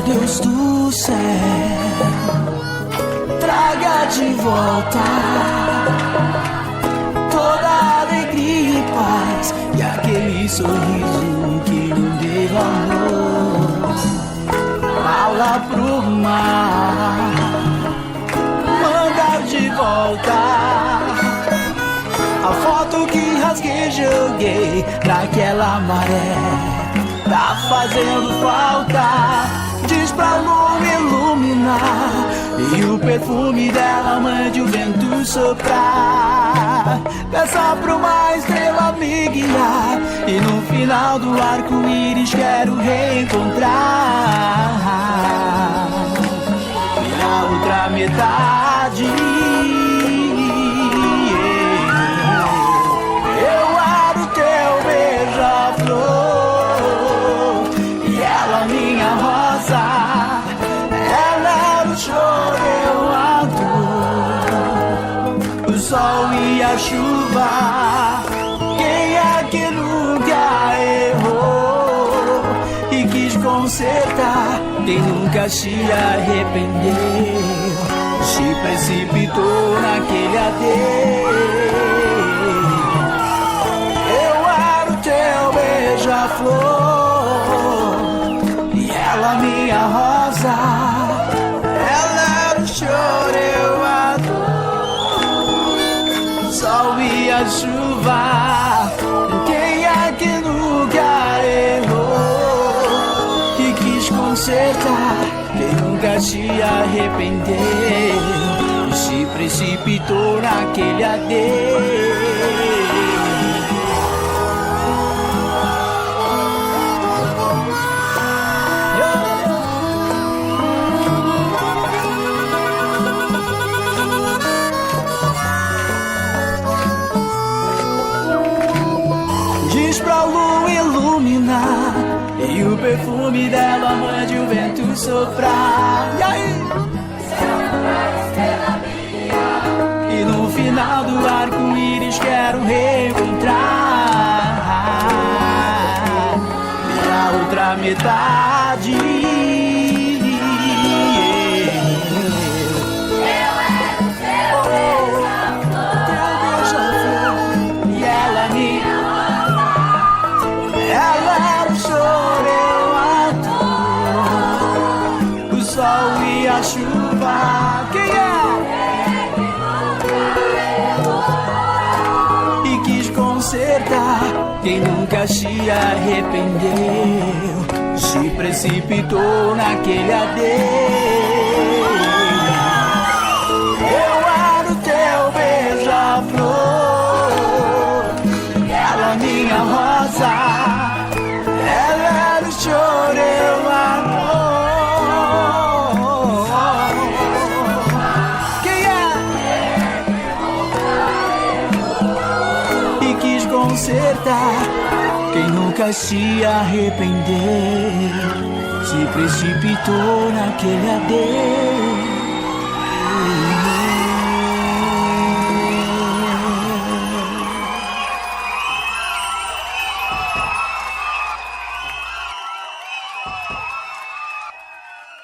Deus do céu, traga de volta toda a alegria e paz e aquele sorriso que não deu amor. Fala pro mar, mandar de volta a foto que rasguei e joguei naquela maré. Tá fazendo falta. Diz pra lua iluminar e o perfume dela mande o vento soprar. Peça pra uma estrela me guiar e no final do arco-íris quero reencontrar. E na outra metade eu era o teu beija-flor e ela minha rosa. Ela era o choro, eu a dor, o sol e a chuva. Quem é que nunca errou e quis consertar? Quem nunca se arrependeu, se precipitou naquele adeus. Eu era o teu beija-flor e ela minha rosa. Ela era o choro, eu a dor, o sol e a chuva. Quem é que nunca errou e quis consertar? Quem nunca se arrependeu e se precipitou naquele adeus. Pra lua iluminar e o perfume dela mande o vento soprar. E aí? E no final do arco-íris quero reencontrar a outra metade. E a chuva, quem é? E quis consertar, quem nunca se arrependeu, se precipitou naquele adeus. Eu era o teu beija-flor, ela minha rosa, ela era o choro, eu amor. Consertar, quem nunca se arrependeu, se precipitou naquele adeus.